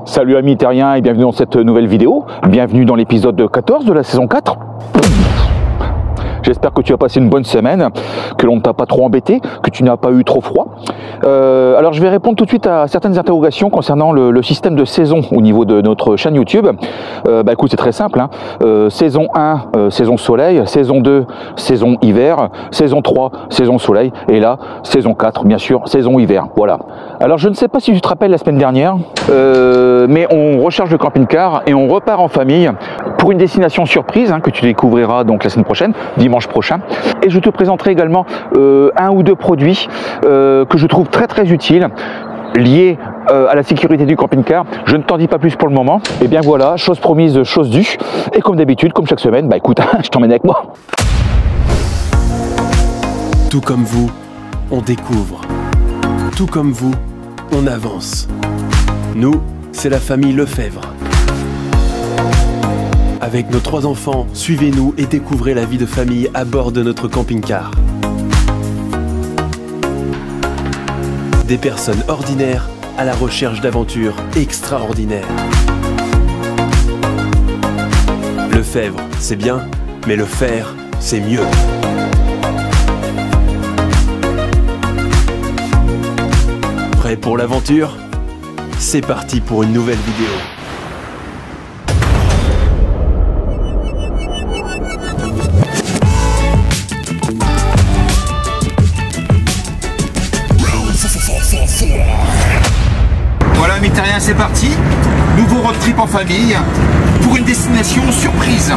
Salut amis terriens et bienvenue dans cette nouvelle vidéo. Bienvenue dans l'épisode 14 de la saison 4. J'espère que tu as passé une bonne semaine, que l'on ne t'a pas trop embêté, que tu n'as pas eu trop froid. Alors je vais répondre tout de suite à certaines interrogations concernant le système de saison au niveau de notre chaîne YouTube. Écoute, c'est très simple, hein. Saison 1, saison soleil, saison 2, saison hiver, saison 3, saison soleil, et là, saison 4, bien sûr, saison hiver. Voilà. Alors je ne sais pas si tu te rappelles la semaine dernière, mais on recharge le camping-car et on repart en famille pour une destination surprise, hein, que tu découvriras donc la semaine prochaine, dimanche prochain. Et je te présenterai également un ou deux produits que je trouve très utiles, liés à la sécurité du camping-car. Je ne t'en dis pas plus pour le moment. Et bien voilà, chose promise, chose due. Et comme d'habitude, comme chaque semaine, bah écoute, je t'emmène avec moi. Tout comme vous, on découvre. Tout comme vous, on avance. Nous, c'est la famille Lefebvre. Avec nos 3 enfants, suivez-nous et découvrez la vie de famille à bord de notre camping-car. Des personnes ordinaires à la recherche d'aventures extraordinaires. Lefebvre, c'est bien, mais le faire, c'est mieux. Prêt pour l'aventure? C'est parti pour une nouvelle vidéo. Voilà mes terriens, c'est parti. Nouveau road trip en famille pour une destination surprise.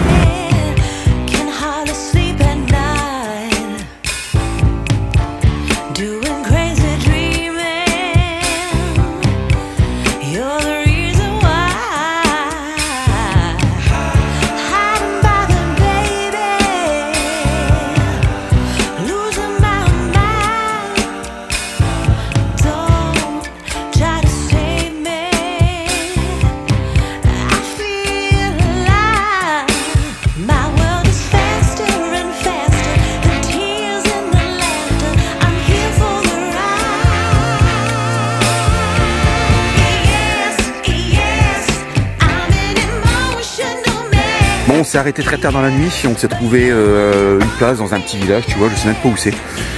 Bon, on s'est arrêté très tard dans la nuit, on s'est trouvé une place dans un petit village, tu vois, je sais même pas où c'est.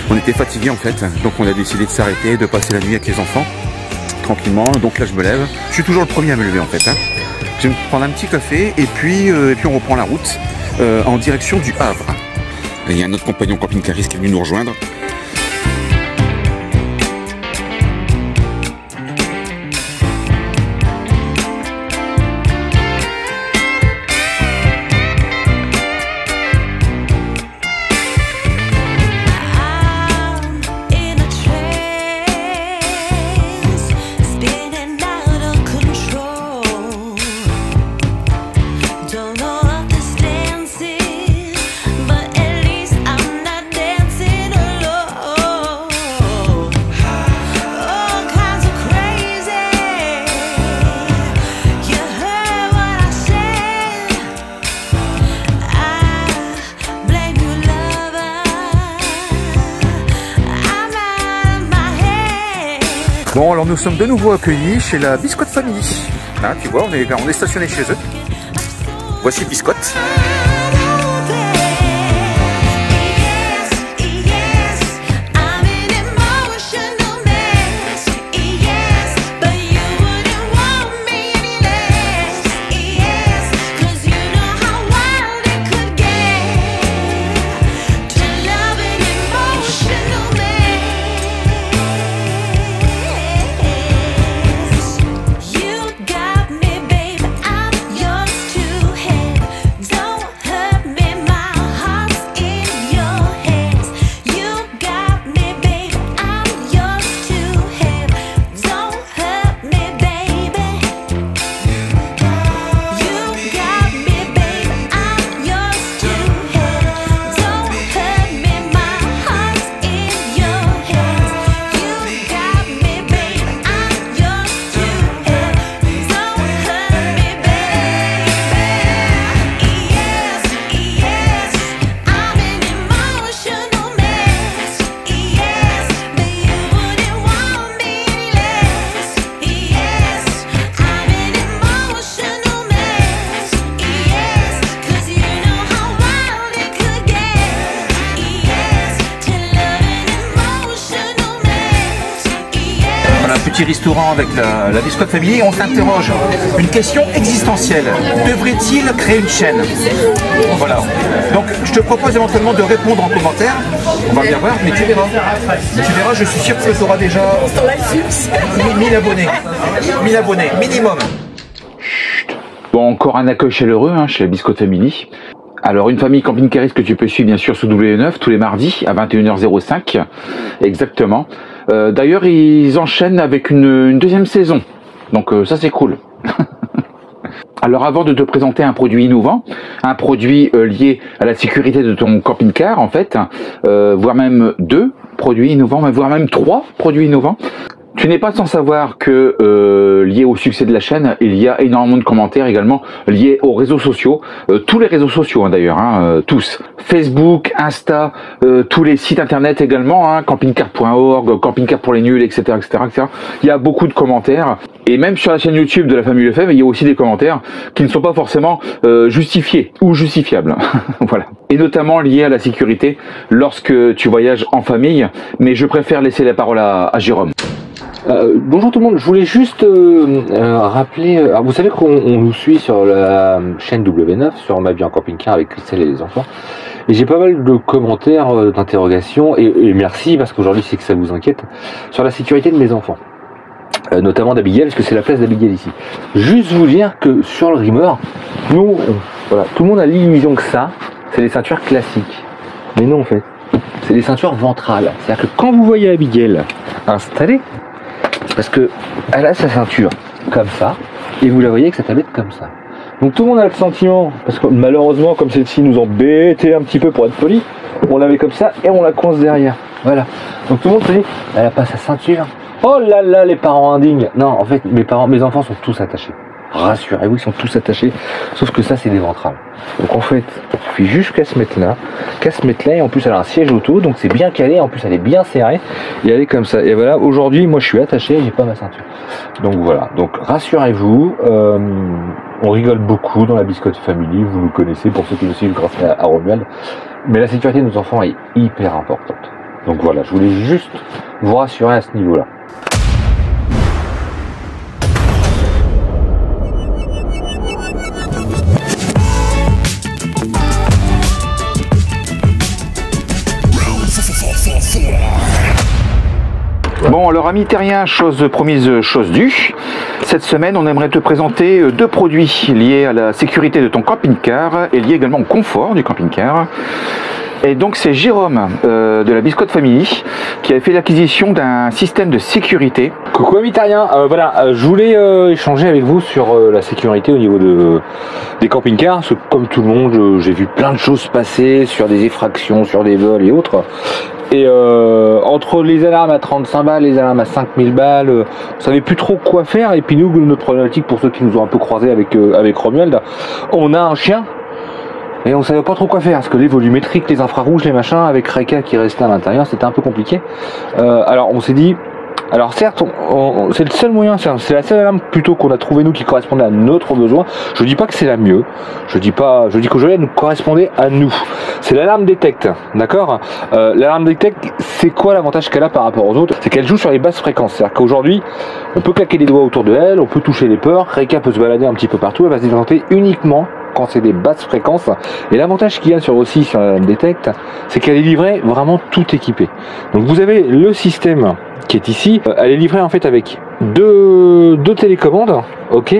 On était fatigués en fait, donc on a décidé de s'arrêter, de passer la nuit avec les enfants, tranquillement. Donc là je me lève, je suis toujours le premier à me lever en fait, hein. Je vais me prendre un petit café et puis on reprend la route en direction du Havre. Et il y a un autre compagnon camping-cariste qui est venu nous rejoindre. Bon, alors nous sommes de nouveau accueillis chez la Biscotte Family. Hein, tu vois, on est stationné chez eux. Voici Biscotte. petit restaurant avec la Biscotte Family, on s'interroge. Une question existentielle. Devrait-il créer une chaîne? Voilà. Donc je te propose éventuellement de répondre en commentaire. On va bien voir, mais tu verras. Tu verras, je suis sûr que tu auras déjà 1000 abonnés. 1000 abonnés, minimum. Bon, encore un accueil chaleureux hein, chez la Biscotte Family. Alors, une famille camping-cariste que tu peux suivre bien sûr sous W9 tous les mardis à 21h05. Exactement. D'ailleurs, ils enchaînent avec une deuxième saison. Donc ça, c'est cool. Alors, avant de te présenter un produit innovant, un produit lié à la sécurité de ton camping-car, en fait, voire même 2 produits innovants, voire même 3 produits innovants. Tu n'es pas sans savoir que lié au succès de la chaîne, il y a énormément de commentaires également liés aux réseaux sociaux, tous les réseaux sociaux hein, d'ailleurs, hein, tous. Facebook, Insta, tous les sites internet également, hein, campingcar.org, campingcar pour les nuls, etc., etc., etc. Il y a beaucoup de commentaires. Et même sur la chaîne YouTube de la famille Lefebvre, il y a aussi des commentaires qui ne sont pas forcément justifiés ou justifiables. Voilà. Et notamment liés à la sécurité lorsque tu voyages en famille. Mais je préfère laisser la parole à Jérôme. Bonjour tout le monde, je voulais juste rappeler, alors vous savez qu'on nous suit sur la chaîne W9, sur Ma vie en camping-car avec Christelle et les enfants, et j'ai pas mal de commentaires, d'interrogations, et merci parce qu'aujourd'hui c'est que ça vous inquiète, sur la sécurité de mes enfants, notamment d'Abigail, parce que c'est la place d'Abigail ici. Juste vous dire que sur le Rimmer, nous, voilà, tout le monde a l'illusion que ça, c'est les ceintures classiques, mais non en fait, c'est les ceintures ventrales, c'est-à-dire que quand vous voyez Abigail installée, parce que elle a sa ceinture comme ça, et vous la voyez avec sa tablette comme ça. Donc tout le monde a le sentiment, parce que malheureusement, comme celle-ci nous embêtait un petit peu pour être poli, on l'avait comme ça et on la coince derrière. Voilà. Donc tout le monde se dit, elle a pas sa ceinture. Oh là là, les parents indignes. Non, en fait, mes enfants sont tous attachés. Rassurez-vous, ils sont tous attachés. Sauf que ça, c'est des ventrales. Donc en fait, il suffit juste qu'à se mettre là, et en plus elle a un siège auto, donc c'est bien calé, en plus elle est bien serrée, et elle est comme ça. Et voilà, aujourd'hui, moi je suis attaché, j'ai pas ma ceinture. Donc voilà, donc rassurez-vous, on rigole beaucoup dans la Biscotte Family, vous nous connaissez pour ceux qui nous suivent grâce à Romuald, mais la sécurité de nos enfants est hyper importante. Donc voilà, je voulais juste vous rassurer à ce niveau-là. Bon, alors amis terriens, chose promise, chose due. Cette semaine, on aimerait te présenter 2 produits liés à la sécurité de ton camping-car et liés également au confort du camping-car. Et donc c'est Jérôme de la Biscotte Family qui a fait l'acquisition d'un système de sécurité. Coucou amis terriens, voilà, je voulais échanger avec vous sur la sécurité au niveau des camping-cars, parce que comme tout le monde, j'ai vu plein de choses passer sur des effractions, sur des vols et autres. Et entre les alarmes à 35 balles, les alarmes à 5000 balles, on savait plus trop quoi faire. Et puis nous, notre problématique, pour ceux qui nous ont un peu croisés avec Romuald, on a un chien et on savait pas trop quoi faire, parce que les volumétriques, les infrarouges, les machins, avec Reka qui restait à l'intérieur, c'était un peu compliqué. Alors on s'est dit, alors certes, c'est le seul moyen, c'est la seule alarme plutôt qu'on a trouvé nous qui correspondait à notre besoin. Je dis pas que c'est la mieux, je dis qu'aujourd'hui elle nous correspondait à nous. C'est l'alarme Detect, d'accord. L'alarme Detect, c'est quoi l'avantage qu'elle a par rapport aux autres? C'est qu'elle joue sur les basses fréquences, c'est-à-dire qu'aujourd'hui, on peut claquer les doigts autour de elle, on peut toucher les peurs, Reka peut se balader un petit peu partout, elle va se détenter uniquement quand c'est des basses fréquences. Et l'avantage qu'il y a aussi sur la Detect, c'est qu'elle est livrée vraiment tout équipée. Donc vous avez le système qui est ici, elle est livrée en fait avec deux télécommandes, ok,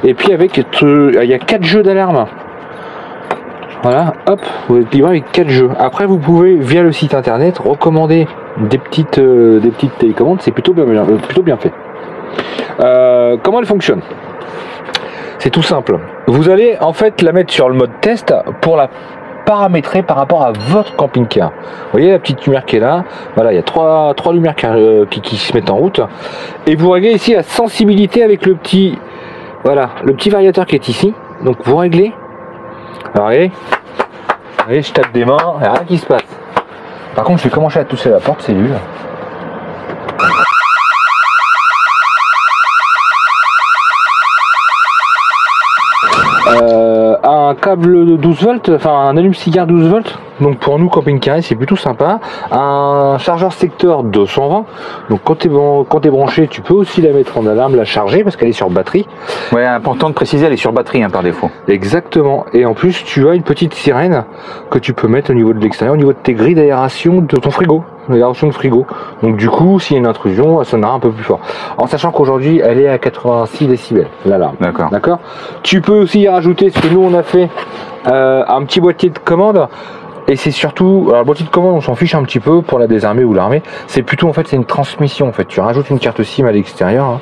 et puis avec il y a 4 jeux d'alarme. Voilà, hop, vous êtes livré avec 4 jeux. Après vous pouvez via le site internet recommander des petites télécommandes, c'est plutôt bien fait. Comment elle fonctionne? C'est tout simple. Vous allez en fait la mettre sur le mode test pour la paramétrer par rapport à votre camping-car. Vous voyez la petite lumière qui est là. Voilà, il y a trois lumières qui se mettent en route. Et vous réglez ici la sensibilité avec le petit variateur qui est ici. Donc vous réglez. Alors regardez, je tape des mains, il n'y a rien qui se passe. Par contre, je vais commencer à toucher la porte, c'est nul. Un câble de 12 volts, enfin un allume-cigare 12 volts, donc pour nous camping-carrés c'est plutôt sympa. Un chargeur secteur 220, donc quand tu es branché tu peux aussi la mettre en alarme, la charger parce qu'elle est sur batterie. Ouais, important de préciser, elle est sur batterie par défaut. Exactement, et en plus tu as une petite sirène que tu peux mettre au niveau de l'extérieur, au niveau de tes grilles d'aération de ton frigo, l'aération de frigo. Donc du coup s'il y a une intrusion elle sonnera un peu plus fort, en sachant qu'aujourd'hui elle est à 86 décibels l'alarme. D'accord. Tu peux aussi y rajouter ce que nous on a fait, un petit boîtier de commande. Et c'est surtout, alors le boîtier de commande on s'en fiche un petit peu pour la désarmer ou l'armer, c'est plutôt en fait c'est une transmission en fait. Tu rajoutes une carte SIM à l'extérieur, hein.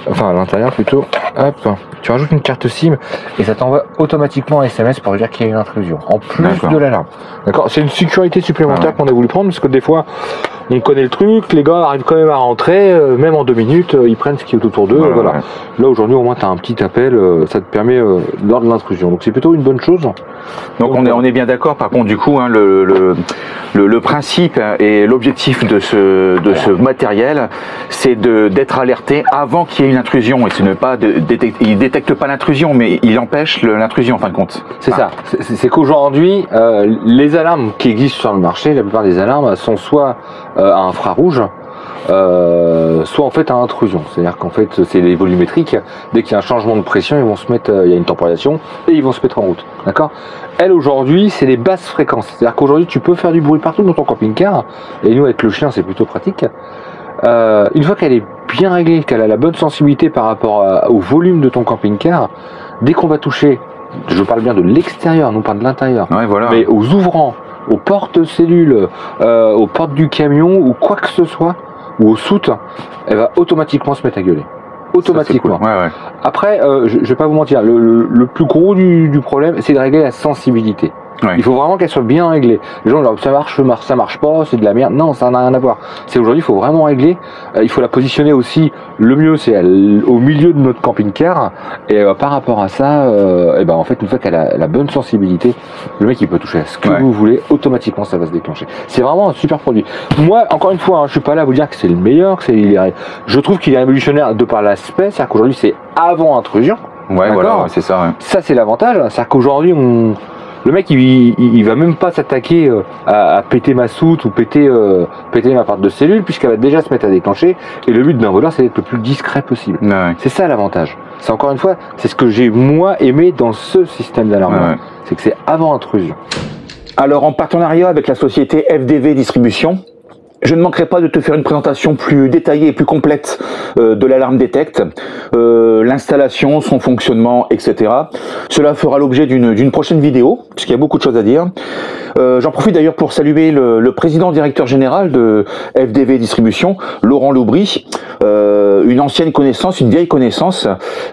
Enfin à l'intérieur plutôt, hop, tu rajoutes une carte SIM et ça t'envoie automatiquement un SMS pour dire qu'il y a une intrusion, en plus de l'alarme. D'accord. C'est une sécurité supplémentaire qu'on a voulu prendre, parce que des fois on connaît le truc, les gars arrivent quand même à rentrer, même en 2 minutes, ils prennent ce qui est autour d'eux, voilà. Là aujourd'hui au moins tu as un petit appel, ça te permet lors de l'intrusion, donc c'est plutôt une bonne chose. Donc on est bien d'accord, par contre du coup hein, le principe et l'objectif de ce matériel, c'est d'être alerté avant qu'il y ait une intrusion, et ce n'est pas il détecte pas l'intrusion, mais il empêche l'intrusion en fin de compte. C'est ça, c'est qu'aujourd'hui les alarmes qui existent sur le marché, la plupart des alarmes sont soit à infrarouge, soit en fait à intrusion, c'est-à-dire qu'en fait c'est les volumétriques, dès qu'il y a un changement de pression ils vont se mettre, il y a une temporisation et ils vont se mettre en route, d'accord. Elle aujourd'hui c'est les basses fréquences, c'est-à-dire qu'aujourd'hui tu peux faire du bruit partout dans ton camping-car, et nous avec le chien c'est plutôt pratique. Une fois qu'elle est bien réglée, qu'elle a la bonne sensibilité par rapport au volume de ton camping-car, dès qu'on va toucher, je parle bien de l'extérieur, non pas de l'intérieur, voilà. Mais aux ouvrants, aux portes-cellules, aux portes du camion ou quoi que ce soit, ou aux soutes, elle va automatiquement se mettre à gueuler. Automatiquement. Cool. Ouais. Après, je vais pas vous mentir, le plus gros du problème, c'est de régler la sensibilité. Ouais. Il faut vraiment qu'elle soit bien réglée. Les gens disent ça marche pas, c'est de la merde. Non, ça n'a rien à voir. C'est aujourd'hui, il faut vraiment régler. Il faut la positionner aussi. Le mieux, c'est au milieu de notre camping-car. Et par rapport à ça, en fait, une fois qu'elle a la bonne sensibilité, le mec il peut toucher à ce que vous voulez, automatiquement ça va se déclencher. C'est vraiment un super produit. Moi, encore une fois, hein, je suis pas là à vous dire que c'est le meilleur, je trouve qu'il est révolutionnaire de par l'aspect, c'est-à-dire qu'aujourd'hui c'est avant intrusion. Ouais, voilà, c'est ça. Ouais. Ça c'est l'avantage, c'est-à-dire qu'aujourd'hui le mec il va même pas s'attaquer à péter ma soute ou péter ma porte de cellule, puisqu'elle va déjà se mettre à déclencher, et le but d'un voleur c'est d'être le plus discret possible. Ouais. C'est ça l'avantage. C'est encore une fois, c'est ce que j'ai moi aimé dans ce système d'alarme, c'est que c'est avant intrusion. Alors en partenariat avec la société FDV Distribution, je ne manquerai pas de te faire une présentation plus détaillée et plus complète de l'alarme Detect, l'installation, son fonctionnement, etc. Cela fera l'objet d'une prochaine vidéo, puisqu'il y a beaucoup de choses à dire. J'en profite d'ailleurs pour saluer le président directeur général de FDV Distribution, Laurent Loubry, une ancienne connaissance, une vieille connaissance,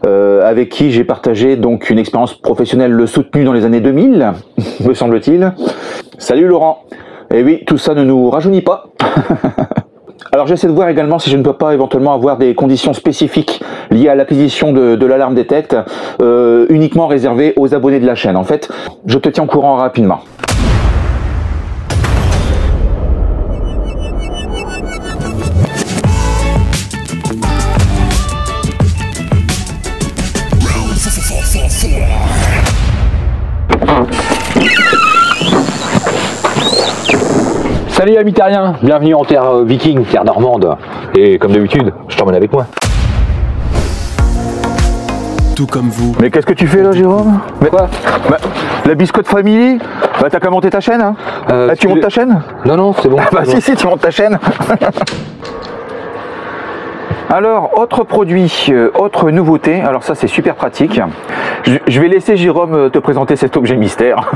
avec qui j'ai partagé donc une expérience professionnelle le soutenue dans les années 2000, me semble-t-il. Salut Laurent. Et oui, tout ça ne nous rajeunit pas. Alors j'essaie de voir également si je ne peux pas éventuellement avoir des conditions spécifiques liées à l'acquisition de l'alarme Detect, uniquement réservées aux abonnés de la chaîne. En fait, je te tiens au courant rapidement. Salut amis terriens, bienvenue en terre viking, terre normande. Et comme d'habitude, je t'emmène avec moi. Tout comme vous. Mais qu'est-ce que tu fais là, Jérôme? Mais quoi? La Biscotte Family? Bah t'as qu'à monter ta chaîne, hein. Tu montes ta chaîne? Non, c'est bon. Bah si, tu montes ta chaîne. Alors, autre produit, autre nouveauté, alors ça c'est super pratique. Je vais laisser Jérôme te présenter cet objet mystère.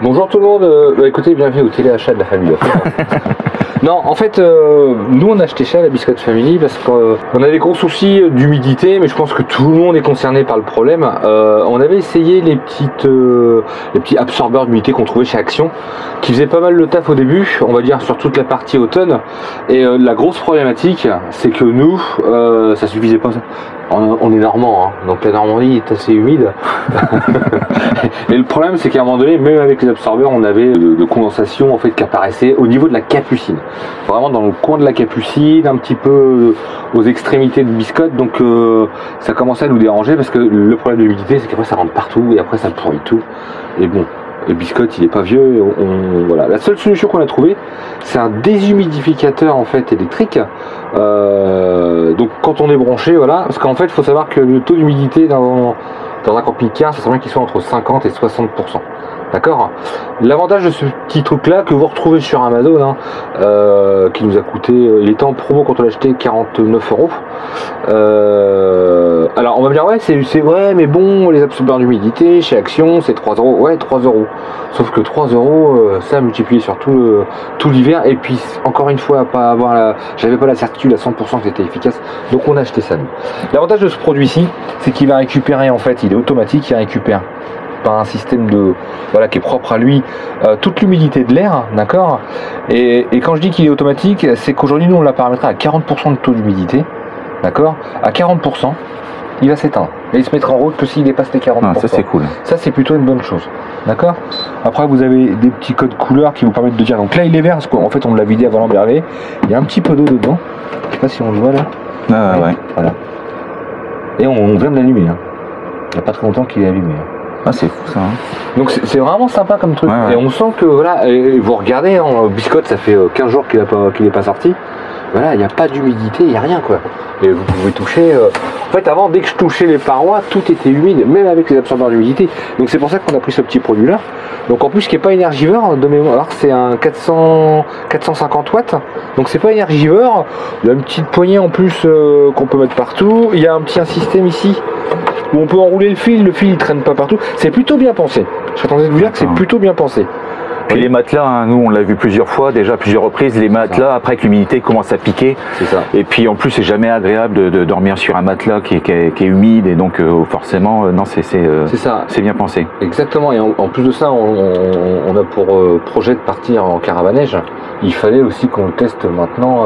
Bonjour tout le monde, écoutez, bienvenue au téléachat de la famille. Non, en fait, nous on a acheté ça à la Biscotte Family parce qu'on a des gros soucis d'humidité, mais je pense que tout le monde est concerné par le problème. On avait essayé les petits absorbeurs d'humidité qu'on trouvait chez Action, qui faisaient pas mal le taf au début, on va dire sur toute la partie automne. Et la grosse problématique, c'est que nous, ça suffisait pas. On est normand, hein, donc la Normandie est assez humide. Et le problème, c'est qu'à un moment donné, même avec les absorbeurs, on avait de condensation en fait qui apparaissait au niveau de la capucine, vraiment dans le coin de la capucine, un petit peu aux extrémités de Biscotte. Donc ça commençait à nous déranger parce que le problème de l'humidité, c'est qu'après ça rentre partout et après ça pourrit tout. Et bon, le biscotte il est pas vieux, voilà. La seule solution qu'on a trouvée, c'est un déshumidificateur en fait électrique. Donc quand on est branché, voilà, parce qu'en fait il faut savoir que le taux d'humidité dans un camping-car, ça serait bien qu'il soit entre 50 et 60%. D'accord. L'avantage de ce petit truc là que vous retrouvez sur Amazon, hein, qui nous a coûté, il était en promo quand on l'a acheté 49 €. Alors on va me dire ouais c'est vrai mais bon les absorbeurs d'humidité chez Action c'est 3 €, ouais 3 €. Sauf que 3 €, ça multiplié sur tout l'hiver, et puis encore une fois pas avoir j'avais pas la certitude à 100% que c'était efficace, donc on a acheté ça nous. L'avantage de ce produit-ci, c'est qu'il va récupérer, en fait il est automatique, il récupère par un système de voilà qui est propre à lui toute l'humidité de l'air, d'accord, et quand je dis qu'il est automatique, c'est qu'aujourd'hui nous on l'a paramétré à 40% de taux d'humidité, d'accord, à 40% il va s'éteindre et il se mettra en route que s'il dépasse les 40%. Ah, ça c'est cool, ça c'est plutôt une bonne chose, d'accord. Après vous avez des petits codes couleurs qui vous permettent de dire, donc là il est vert parce qu'en fait on l'a vidé avant l'emberger, il y a un petit peu d'eau dedans, je sais pas si on le voit là, ouais. Voilà, et on vient de l'allumer, hein. Il n'y a pas très longtemps qu'il est allumé, hein. Ah, c'est fou ça, hein. Donc c'est vraiment sympa comme truc, et on sent que voilà, et vous regardez, hein, biscotte ça fait 15 jours qu'il n'est pas sorti, voilà, il n'y a pas d'humidité, il n'y a rien quoi, et vous pouvez toucher, en fait avant dès que je touchais les parois, tout était humide, même avec les absorbeurs d'humidité, donc c'est pour ça qu'on a pris ce petit produit là, donc en plus qui n'est pas énergivore, de mémoire c'est un 450 watts, donc c'est pas énergivore, il y a une petite poignée en plus qu'on peut mettre partout, il y a un système ici, où on peut enrouler le fil il traîne pas partout, c'est plutôt bien pensé, je suis en train de vous dire que c'est plutôt bien pensé. Puis les matelas, hein, nous on l'a vu plusieurs fois, déjà plusieurs reprises, les matelas après que l'humidité commence à piquer, et puis en plus c'est jamais agréable de dormir sur un matelas qui est humide, et donc forcément non c'est bien pensé. Exactement, et en plus de ça on a pour projet de partir en caravanège, il fallait aussi qu'on le teste maintenant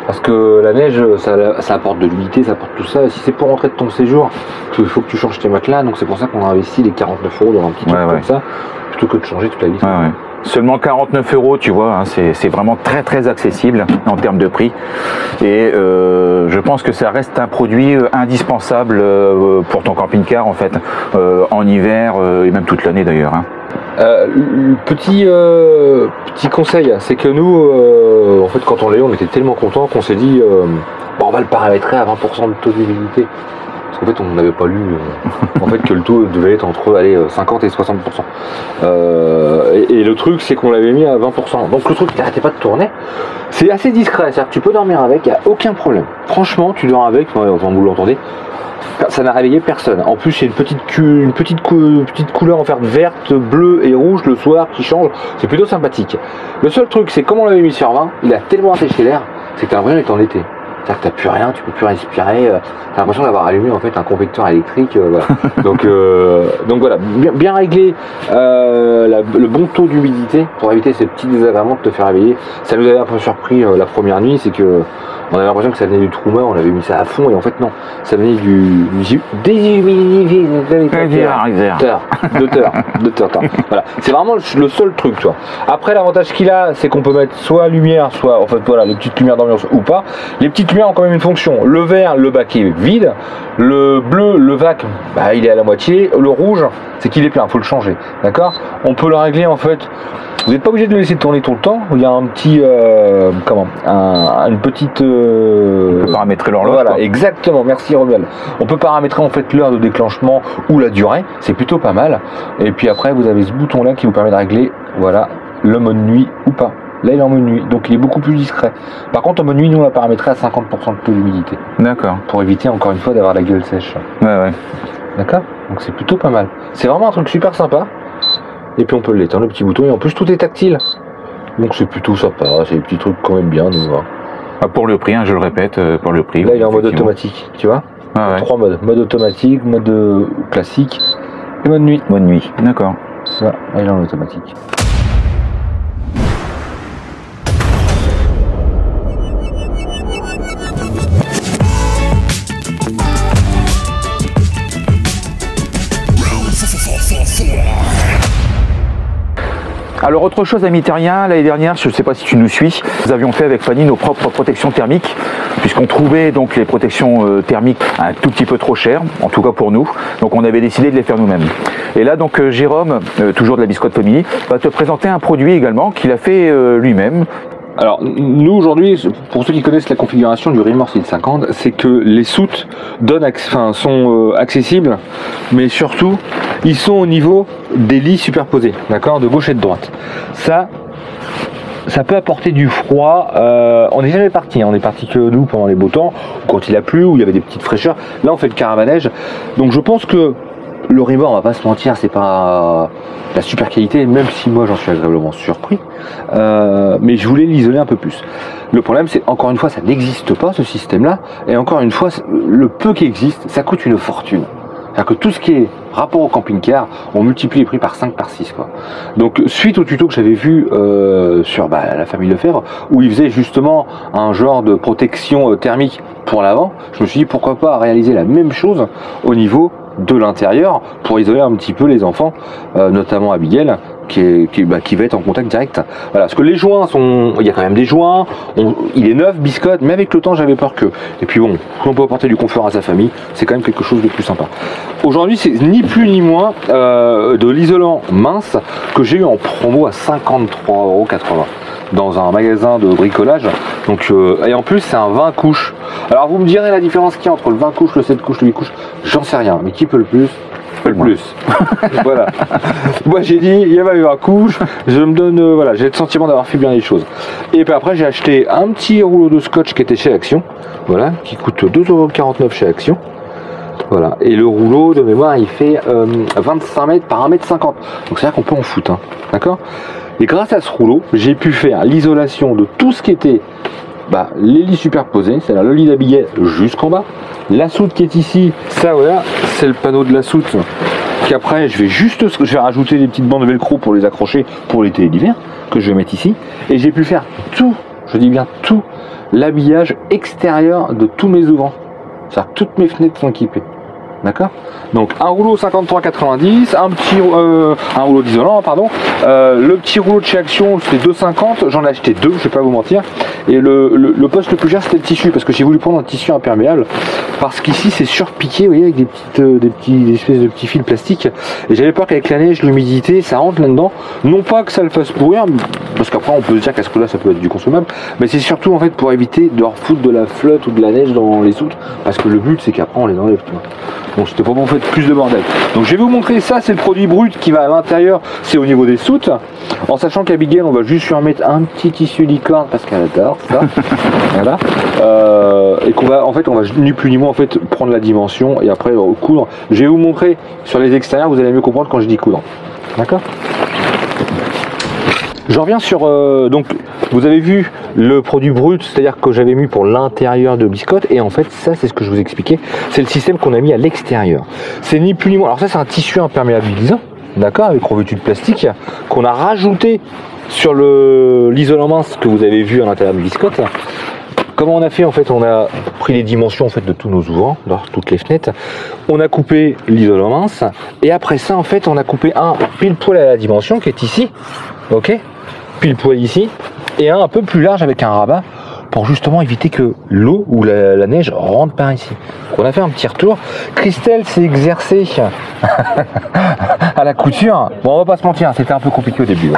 parce que la neige ça apporte de l'humidité, ça apporte tout ça, et si c'est pour rentrer de ton séjour, il faut que tu changes tes matelas, donc c'est pour ça qu'on a investi les 49 € dans un petit truc comme ça, plutôt que de changer toute la vie. Seulement 49 €, tu vois, hein, c'est vraiment très très accessible en termes de prix, et je pense que ça reste un produit indispensable pour ton camping-car en fait, en hiver et même toute l'année d'ailleurs, hein. Petit conseil, c'est que nous en fait quand on l'a eu on était tellement contents qu'on s'est dit on va le paramétrer à 20% de taux d'humidité, parce qu'en fait on n'avait pas lu en fait que le taux devait être entre 50 et 60%, et le truc c'est qu'on l'avait mis à 20%, donc le truc il n'arrêtait pas de tourner, c'est assez discret, c'est-à-dire que tu peux dormir avec, il n'y a aucun problème, franchement tu dors avec, enfin vous l'entendez, ça n'a réveillé personne. En plus, il y a une petite couleur en fait verte, bleue et rouge le soir qui change. C'est plutôt sympathique. Le seul truc, c'est comme on l'avait mis sur 20, il a tellement asséché l'air, c'est que tu as l'impression d'être en été. C'est-à-dire que tu n'as plus rien, tu peux plus respirer. Tu as l'impression d'avoir allumé en fait un convecteur électrique. Voilà. donc voilà, bien régler le bon taux d'humidité pour éviter ces petits désagréments de te faire réveiller. Ça nous avait un peu surpris la première nuit, c'est que on avait l'impression que ça venait du Truma, on avait mis ça à fond, et en fait non, ça venait du déshumidificateur. Voilà, c'est vraiment le seul truc, tu vois. Après l'avantage qu'il a, c'est qu'on peut mettre soit lumière, soit en fait voilà les petites lumières d'ambiance ou pas. Les petites lumières ont quand même une fonction. Le vert, le bac est vide. Le bleu, le vac, il est à la moitié. Le rouge, c'est qu'il est plein, faut le changer. D'accord. On peut le régler en fait. Vous n'êtes pas obligé de le laisser tourner tout le temps. Il y a un petit, une petite. On peut paramétrer l'horloge. Voilà, exactement. Merci Romuald. On peut paramétrer en fait l'heure de déclenchement ou la durée. C'est plutôt pas mal. Et puis après, vous avez ce bouton-là qui vous permet de régler, voilà, le mode nuit ou pas. Là, il est en mode nuit, donc il est beaucoup plus discret. Par contre, en mode nuit, nous, on l'a paramétré à 50% de taux d'humidité. D'accord. Pour éviter, encore une fois, d'avoir la gueule sèche. Ouais. D'accord. Donc c'est plutôt pas mal. C'est vraiment un truc super sympa. Et puis on peut l'éteindre, le petit bouton, et en plus tout est tactile. Donc c'est plutôt sympa, c'est des petits trucs quand même bien, nous. Pour le prix, hein, je le répète, pour le prix. Là il est en mode automatique, tu vois. 3 modes, mode automatique, mode classique et mode nuit. Mode nuit, d'accord. Voilà, là il est en automatique. Alors autre chose, amis terriens, l'année dernière, je ne sais pas si tu nous suis, nous avions fait avec Fanny nos propres protections thermiques puisqu'on trouvait donc les protections thermiques un tout petit peu trop chères, en tout cas pour nous, donc on avait décidé de les faire nous-mêmes. Et là donc Jérôme, toujours de la Biscotte Family, va te présenter un produit également qu'il a fait lui-même. Alors nous aujourd'hui, pour ceux qui connaissent la configuration du Rimor 650, c'est que les soutes sont accessibles, mais surtout ils sont au niveau des lits superposés, d'accord, de gauche et de droite. Ça peut apporter du froid. On n'est jamais parti, on est parti que nous pendant les beaux temps, quand il a plu, où il y avait des petites fraîcheurs. Là on fait le caravanège, donc je pense que le Rimor, on va pas se mentir, c'est pas la super qualité, même si moi j'en suis agréablement surpris, mais je voulais l'isoler un peu plus. Le problème c'est, encore une fois, ça n'existe pas ce système là, et encore une fois, le peu qui existe, ça coûte une fortune. C'est-à-dire que tout ce qui est rapport au camping-car, on multiplie les prix par 5, par 6 quoi. Donc suite au tuto que j'avais vu sur la famille Lefebvre, où ils faisaient justement un genre de protection thermique pour l'avant, je me suis dit pourquoi pas réaliser la même chose au niveau de l'intérieur pour isoler un petit peu les enfants, notamment Abigail qui va être en contact direct. Voilà, parce que les joints il y a quand même des joints, il est neuf Biscotte, mais avec le temps j'avais peur que. Et puis bon, on peut apporter du confort à sa famille, c'est quand même quelque chose de plus sympa. Aujourd'hui c'est ni plus ni moins de l'isolant mince que j'ai eu en promo à 53,80 € dans un magasin de bricolage. Donc, et en plus c'est un 20 couches. Alors vous me direz la différence qu'il y a entre le 20 couches, le 7 couches, le 8 couches, j'en sais rien, mais qui peut le plus? Le plus. Voilà. Moi j'ai dit, il y avait eu un couche, je me donne, voilà, j'ai le sentiment d'avoir fait bien les choses. Et puis après j'ai acheté un petit rouleau de scotch qui était chez Action, voilà, qui coûte 2,49 € chez Action. Voilà, et le rouleau de mémoire il fait 25 mètres par 1,50 m. Donc c'est-à-dire qu'on peut en foutre, hein, d'accord. Et grâce à ce rouleau, j'ai pu faire l'isolation de tout ce qui était les lits superposés, c'est-à-dire le lit d'Abigail jusqu'en bas. La soute qui est ici, ça voilà, c'est le panneau de la soute. Qu'après, je vais rajouter des petites bandes de velcro pour les accrocher pour l'été et l'hiver, que je vais mettre ici. Et j'ai pu faire tout, je dis bien tout, l'habillage extérieur de tous mes ouvrants. C'est-à-dire que toutes mes fenêtres sont équipées. D'accord. Donc un rouleau 53,90, un rouleau d'isolant, pardon. Le petit rouleau de chez Action c'était 2,50, j'en ai acheté deux, je vais pas vous mentir. Et le poste le plus cher c'était le tissu, parce que j'ai voulu prendre un tissu imperméable, parce qu'ici c'est surpiqué, vous voyez, avec des espèces de petits fils plastiques. Et j'avais peur qu'avec la neige, l'humidité, ça rentre là-dedans. Non pas que ça le fasse pourrir, parce qu'après on peut se dire qu'à ce coup-là ça peut être du consommable, mais c'est surtout en fait pour éviter de refoutre de la flotte ou de la neige dans les soutes, parce que le but c'est qu'après on les enlève, tu vois. Donc c'était pour en fait plus de bordel. Donc je vais vous montrer ça, c'est le produit brut qui va à l'intérieur, c'est au niveau des soutes. En sachant qu'Abigail, on va juste lui remettre un petit tissu licorne parce qu'elle adore ça. Voilà. Et qu'on va, en fait, on va ni plus ni moins en fait prendre la dimension et après coudre. Je vais vous montrer sur les extérieurs, vous allez mieux comprendre quand je dis coudre. D'accord. Je reviens sur, donc vous avez vu le produit brut, c'est-à-dire que j'avais mis pour l'intérieur de Biscotte, et en fait ça c'est ce que je vous expliquais, c'est le système qu'on a mis à l'extérieur. C'est ni plus ni moins, alors ça c'est un tissu imperméabilisant, d'accord, avec revêtu de plastique, qu'on a rajouté sur l'isolant mince que vous avez vu à l'intérieur de Biscotte. Comment on a fait en fait, on a pris les dimensions en fait de tous nos ouvrants, toutes les fenêtres, on a coupé l'isolant mince, et après ça en fait on a coupé un pile poil à la dimension qui est ici, ok, pile poil ici, et un peu plus large avec un rabat pour justement éviter que l'eau ou la neige rentre par ici. Donc on a fait un petit retour. Christelle s'est exercée à la couture. Bon, on va pas se mentir, c'était un peu compliqué au début.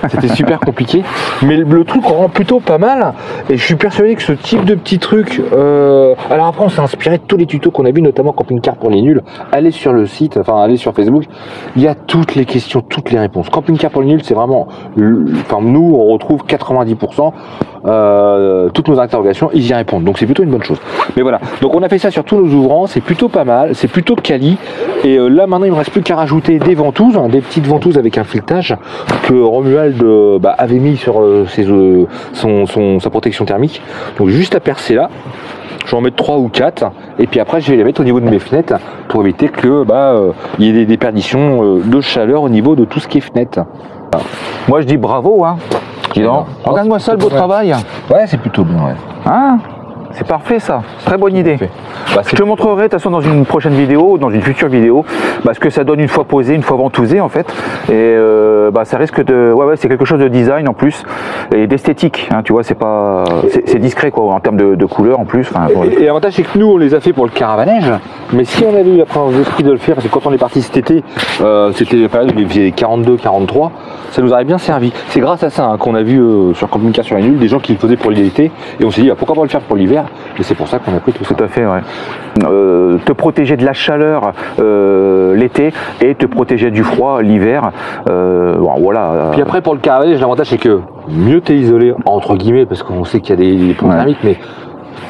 C'était super compliqué, mais le truc rend plutôt pas mal. Et je suis persuadé que ce type de petit truc. Alors après, on s'est inspiré de tous les tutos qu'on a vus, notamment Camping Car pour les nuls. Allez sur le site, enfin allez sur Facebook. Il y a toutes les questions, toutes les réponses. Camping Car pour les nuls, c'est vraiment. Enfin, nous, on retrouve 90%. Toutes nos interrogations, ils y répondent, donc c'est plutôt une bonne chose. Mais voilà, donc on a fait ça sur tous nos ouvrants, c'est plutôt pas mal, c'est plutôt quali. Et là maintenant il me reste plus qu'à rajouter des ventouses, des petites ventouses avec un filetage que Romuald avait mis sur sa protection thermique. Donc juste à percer là, je vais en mettre 3 ou 4, et puis après je vais les mettre au niveau de mes fenêtres pour éviter que il y ait des déperditions de chaleur au niveau de tout ce qui est fenêtre. Voilà. Moi je dis bravo, hein. Regarde-moi ça, le beau travail. Ouais, c'est plutôt bien, ouais. Hein? C'est parfait ça, très bonne idée. Bah, je te montrerai de toute façon dans une prochaine vidéo, dans une future vidéo, ce que ça donne une fois posé, une fois ventousé en fait. Et ça risque de, c'est quelque chose de design en plus et d'esthétique. Hein, tu vois, c'est discret quoi en termes de couleur en plus. Et l'avantage c'est que nous on les a fait pour le caravanège, mais si on avait eu après l'esprit de le faire, parce que quand on est parti cet été, c'était la période où il faisait 42, 43, ça nous aurait bien servi. C'est grâce à ça hein, qu'on a vu sur Camping Car sur la Nule des gens qui le faisaient pour l'été et on s'est dit pourquoi pas le faire pour l'hiver, et c'est pour ça qu'on a pris tout ça. Tout à fait, ouais. Te protéger de la chaleur l'été et te protéger du froid l'hiver. Voilà. Puis après pour le caravannage, l'avantage c'est que mieux t'es isolé entre guillemets parce qu'on sait qu'il y a des pompes thermiques, mais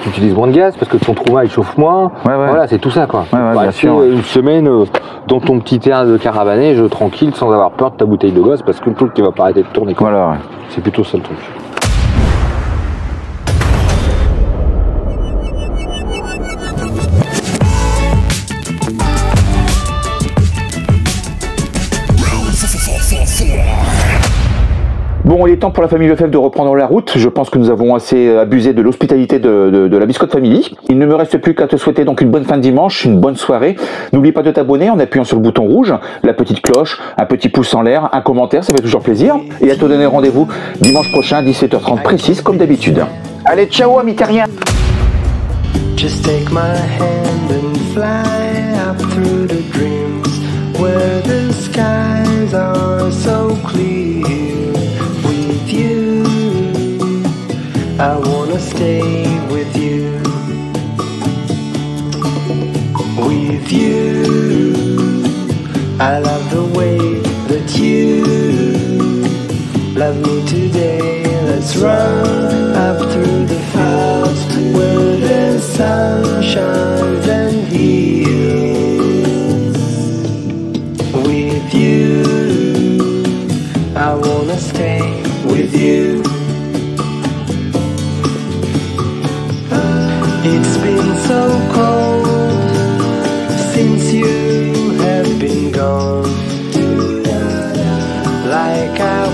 tu utilises moins de gaz parce que ton trouvaille chauffe moins. Voilà, c'est tout ça quoi. Bien sûr. Une semaine dans ton petit terrain de caravannage tranquille sans avoir peur de ta bouteille de gaz parce que le truc qui va pas arrêter de tourner. Quoi. Voilà. C'est plutôt ça le truc. Bon, il est temps pour la famille Lefebvre de reprendre la route. Je pense que nous avons assez abusé de l'hospitalité de la Biscotte Family. Il ne me reste plus qu'à te souhaiter donc une bonne fin de dimanche, une bonne soirée. N'oublie pas de t'abonner en appuyant sur le bouton rouge, la petite cloche, un petit pouce en l'air, un commentaire, ça fait toujours plaisir. Et à te donner rendez-vous dimanche prochain, 17h30 précise, comme d'habitude. Allez, ciao, amis terriens. Just take my hand and fly up through the dreams where the skies are so clear. With you, I wanna stay with you. With you, I love the way that you love me today. Let's run up through the fields where the sun shines and heals. With you, I wanna stay with you. It's been so cold since you have been gone, like I